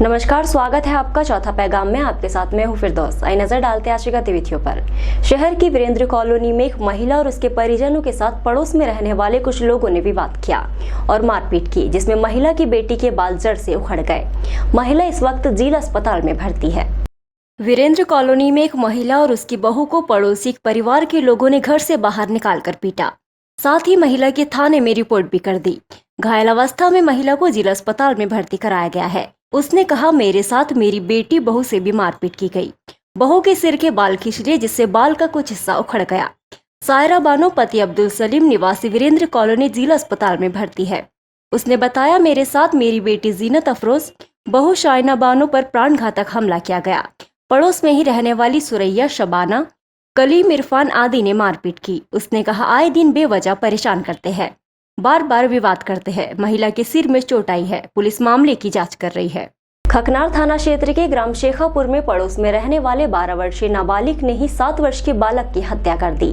नमस्कार, स्वागत है आपका चौथा पैगाम में। आपके साथ मैं हूं फिरदौस। आइए नजर डालते हैं आज की गतिविधियों पर। शहर की वीरेंद्र कॉलोनी में एक महिला और उसके परिजनों के साथ पड़ोस में रहने वाले कुछ लोगों ने विवाद किया और मारपीट की, जिसमें महिला की बेटी के बाल जड़ से उखड़ गए। महिला इस वक्त जिला अस्पताल में भर्ती है। वीरेंद्र कॉलोनी में एक महिला और उसकी बहू को पड़ोसी एक परिवार के लोगों ने घर से बाहर निकालकर पीटा, साथ ही महिला के थाने में रिपोर्ट भी कर दी। घायल अवस्था में महिला को जिला अस्पताल में भर्ती कराया गया है। उसने कहा, मेरे साथ मेरी बेटी बहू से भी मारपीट की गई। बहू के सिर के बाल खींच लिए, जिससे बाल का कुछ हिस्सा उखड़ गया। सायरा बानो पति अब्दुल सलीम निवासी वीरेंद्र कॉलोनी जिला अस्पताल में भर्ती है। उसने बताया, मेरे साथ मेरी बेटी जीनत अफरोज, बहू शाइना बानो पर प्राणघातक हमला किया गया। पड़ोस में ही रहने वाली सुरैया, शबाना, कलीम, इरफान आदि ने मारपीट की। उसने कहा, आए दिन बेवजह परेशान करते हैं, बार बार विवाद करते हैं। महिला के सिर में चोट आई है। पुलिस मामले की जांच कर रही है। खकनार थाना क्षेत्र के ग्राम शेखापुर में पड़ोस में रहने वाले 12 वर्षीय नाबालिग ने ही 7 वर्ष के बालक की हत्या कर दी।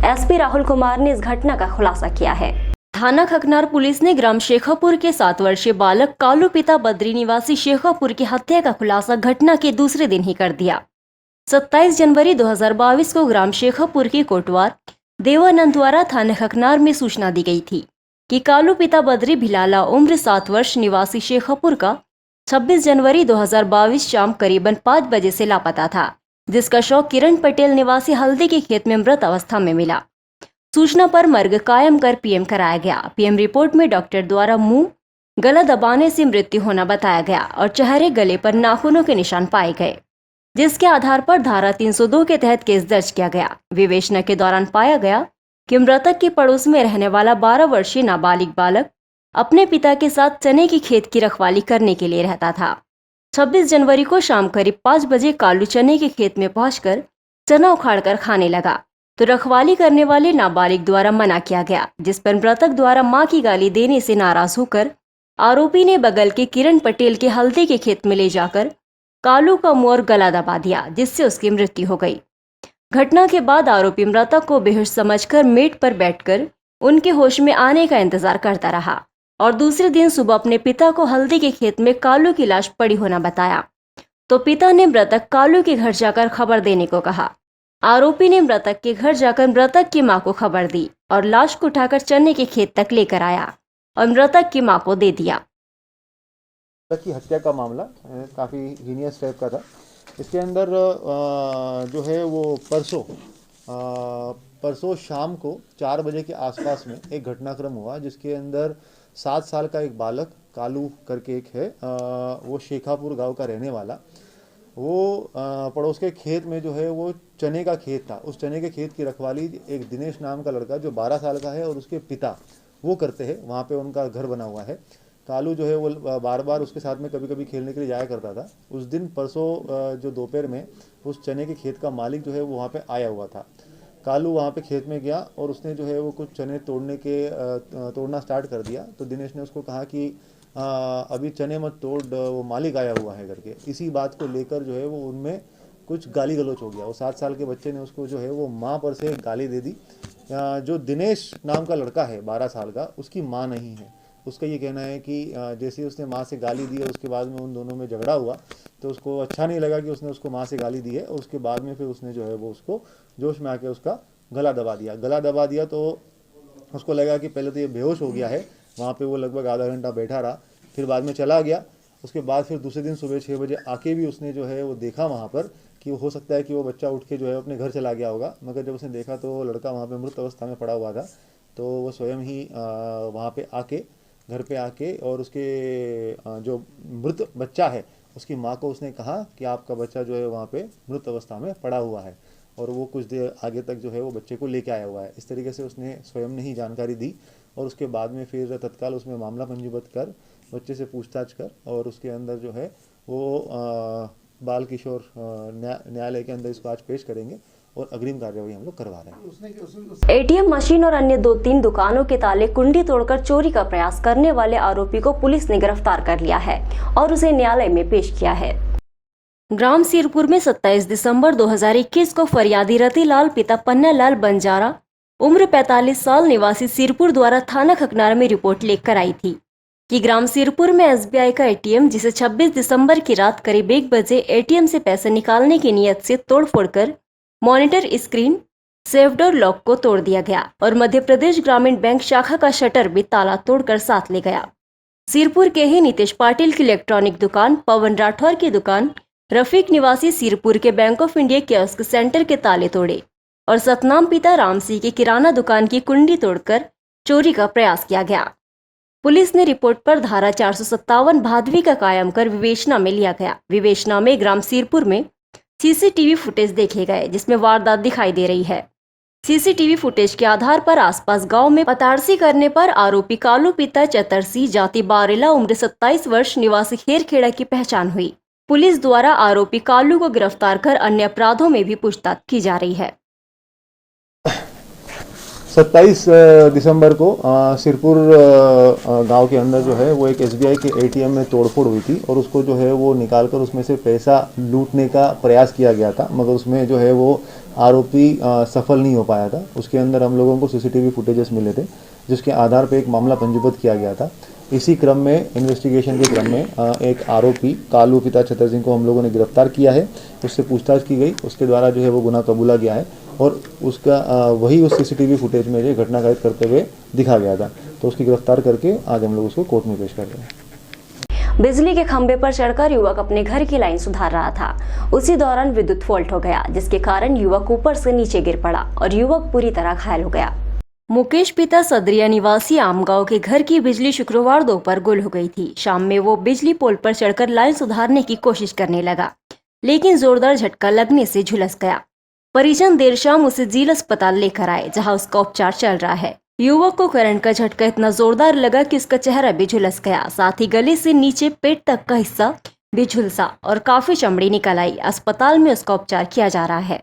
एसपी राहुल कुमार ने इस घटना का खुलासा किया है। थाना खकनार पुलिस ने ग्राम शेखापुर के 7 वर्षीय बालक कालू पिता बद्री निवासी शेखापुर की हत्या का खुलासा घटना के दूसरे दिन ही कर दिया। 27 जनवरी 2022 को ग्राम शेखापुर के कोटवार देवानंद द्वारा थाना खकनार में सूचना दी गई थी कि कालू पिता बद्री भिलाला उम्र 7 वर्ष निवासी शेखापुर का 26 जनवरी 2022 शाम करीबन 5 बजे से लापता था, जिसका शव किरण पटेल निवासी हल्दी के खेत में मृत अवस्था में मिला। सूचना पर मर्ग कायम कर पीएम कराया गया। पीएम रिपोर्ट में डॉक्टर द्वारा मुंह, गला दबाने से मृत्यु होना बताया गया और चेहरे, गले पर नाखूनों के निशान पाए गए, जिसके आधार पर धारा 302 के तहत केस दर्ज किया गया। विवेचना के दौरान पाया गया कि मृतक के पड़ोस में रहने वाला 12 वर्षीय नाबालिग बालक अपने पिता के साथ चने की खेत की रखवाली करने के लिए रहता था। 26 जनवरी को शाम करीब 5 बजे कालू चने के खेत में पहुंचकर चना उखाड़कर खाने लगा, तो रखवाली करने वाले नाबालिग द्वारा मना किया गया, जिस पर मृतक द्वारा मां की गाली देने से नाराज होकर आरोपी ने बगल के किरण पटेल के हल्दी के खेत में ले जाकर कालू का मुंह और गला दबा दिया, जिससे उसकी मृत्यु हो गई। घटना के बाद आरोपी मृतक को बेहोश समझकर मेट पर बैठकर उनके होश में आने का इंतजार करता रहा और दूसरे दिन सुबह अपने पिता को हल्दी के खेत में कालू की लाश पड़ी होना बताया, तो पिता ने मृतक कालू के घर जाकर खबर देने को कहा। आरोपी ने मृतक के घर जाकर मृतक की मां को खबर दी और लाश को उठाकर चने के खेत तक लेकर आया और मृतक की मां को दे दिया। की हत्या का मामला काफ़ी हीनियस टाइप का था। इसके अंदर जो है वो परसों शाम को 4 बजे के आसपास में एक घटनाक्रम हुआ, जिसके अंदर 7 साल का एक बालक कालू करके एक है, वो शेखापुर गांव का रहने वाला, वो पड़ोस के खेत में जो है वो चने का खेत था। उस चने के खेत की रखवाली एक दिनेश नाम का लड़का जो 12 साल का है और उसके पिता वो करते हैं। वहाँ पे उनका घर बना हुआ है। कालू जो है वो बार बार उसके साथ में कभी कभी खेलने के लिए जाया करता था। उस दिन परसों जो दोपहर में उस चने के खेत का मालिक जो है वो वहाँ पे आया हुआ था। कालू वहाँ पे खेत में गया और उसने जो है वो कुछ चने तोड़ना स्टार्ट कर दिया। तो दिनेश ने उसको कहा कि अभी चने मत तोड़, वो मालिक आया हुआ है करके। इसी बात को लेकर जो है वो उनमें कुछ गाली गलौच हो गया। वो 7 साल के बच्चे ने उसको जो है वो माँ पर से गाली दे दी। जो दिनेश नाम का लड़का है 12 साल का, उसकी माँ नहीं है। उसका ये कहना है कि जैसे ही उसने माँ से गाली दी है, उसके बाद में उन दोनों में झगड़ा हुआ, तो उसको अच्छा नहीं लगा कि उसने उसको माँ से गाली दी है। और उसके बाद में फिर उसने जो है वो उसको जोश में आके उसका गला दबा दिया। तो उसको लगा कि पहले तो ये बेहोश हो गया है। वहाँ पे वो लगभग आधा घंटा बैठा रहा, फिर बाद में चला गया। उसके बाद फिर दूसरे दिन सुबह 6 बजे आके भी उसने जो है वो देखा वहाँ पर कि हो सकता है कि वो बच्चा उठ के जो है अपने घर चला गया होगा। मगर जब उसने देखा तो वो लड़का वहाँ पर मृत अवस्था में पड़ा हुआ था। तो वो स्वयं ही वहाँ पे आके घर पे आके और उसके जो मृत बच्चा है उसकी माँ को उसने कहा कि आपका बच्चा जो है वहाँ पे मृत अवस्था में पड़ा हुआ है, और वो कुछ देर आगे तक जो है वो बच्चे को लेके आया हुआ है। इस तरीके से उसने स्वयं ने ही जानकारी दी और उसके बाद में फिर तत्काल उसमें मामला पंजीबद्ध कर बच्चे से पूछताछ कर और उसके अंदर जो है वो बाल किशोर न्यायालय के अंदर इसको आज पेश करेंगे और अग्रिम कार्यवाही हम लोग करवा रहे हैं। एटीएम मशीन और अन्य 2-3 दुकानों के ताले कुंडी तोड़कर चोरी का प्रयास करने वाले आरोपी को पुलिस ने गिरफ्तार कर लिया है और उसे न्यायालय में पेश किया है। ग्राम सिरपुर में 27 दिसंबर 2021 को फरियादी रतिलाल पिता पन्नालाल बंजारा उम्र 45 साल निवासी सिरपुर द्वारा थाना खकनार में रिपोर्ट लेकर आई थी कि ग्राम सिरपुर में एसबीआई का एटीएम, जिसे 26 दिसंबर की रात करीब 1 बजे एटीएम से पैसे निकालने की नियत से तोड़फोड़ कर monitor screen, safe door lock को तोड़ दिया गया और मध्य प्रदेश ग्रामीण बैंक शाखा का शटर भी ताला तोड़कर साथ ले गया। सिरपुर के ही नीतीश पाटिल की इलेक्ट्रॉनिक दुकान, पवन राठौर की दुकान, रफीक निवासी सिरपुर के bank of India kiosk centre के ताले तोड़े और सतनाम पिता राम सिंह की किराना दुकान की कुंडी तोड़कर चोरी का प्रयास किया गया। पुलिस ने रिपोर्ट पर धारा 457 भादवी का कायम कर विवेचना में लिया गया। विवेचना में ग्राम सिरपुर में सीसीटीवी फुटेज देखे गए, जिसमें वारदात दिखाई दे रही है। सीसीटीवी फुटेज के आधार पर आसपास गांव में पतारसी करने पर आरोपी कालू पिता चतरसी, जाति बारेला, उम्र 27 वर्ष, निवासी खेरखेड़ा की पहचान हुई। पुलिस द्वारा आरोपी कालू को गिरफ्तार कर अन्य अपराधों में भी पूछताछ की जा रही है। 27 दिसंबर को सिरपुर गांव के अंदर जो है वो एक एसबीआई के एटीएम में तोड़फोड़ हुई थी और उसको जो है वो निकालकर उसमें से पैसा लूटने का प्रयास किया गया था, मगर उसमें जो है वो आरोपी सफल नहीं हो पाया था। उसके अंदर हम लोगों को सीसीटीवी फुटेजेस मिले थे, जिसके आधार पर एक मामला पंजीबद्ध किया गया था। इसी क्रम में, इन्वेस्टिगेशन के क्रम में एक आरोपी कालू पिता छतर सिंह को हम लोगों ने गिरफ्तार किया है। उससे पूछताछ की गई, उसके द्वारा जो है वो गुनाह कबूला गया है और उसका वही उस सीसीटीवी फुटेज में जो घटना कार्य करते हुए दिखा गया था, तो उसकी गिरफ्तार करके आज हम लोग उसको कोर्ट में पेश कर रहे हैं। बिजली के खंभे पर चढ़कर युवक अपने घर की लाइन सुधार रहा था। उसी दौरान विद्युत फॉल्ट हो गया, जिसके कारण युवक ऊपर से नीचे गिर पड़ा और युवक पूरी तरह घायल हो गया। मुकेश पिता सदरिया निवासी आमगांव के घर की बिजली शुक्रवार दोपहर गुल हो गई थी। शाम में वो बिजली पोल पर चढ़कर लाइन सुधारने की कोशिश करने लगा, लेकिन जोरदार झटका लगने से झुलस गया। परिजन देर शाम उसे जील अस्पताल लेकर आए, जहां उसका उपचार चल रहा है। युवक को करंट का झटका इतना जोरदार लगा कि उसका चेहरा भी झुलस गया, साथ ही गले से नीचे पेट तक का हिस्सा भी झुलसा और काफी चमड़ी निकल आई। अस्पताल में उसका उपचार किया जा रहा है।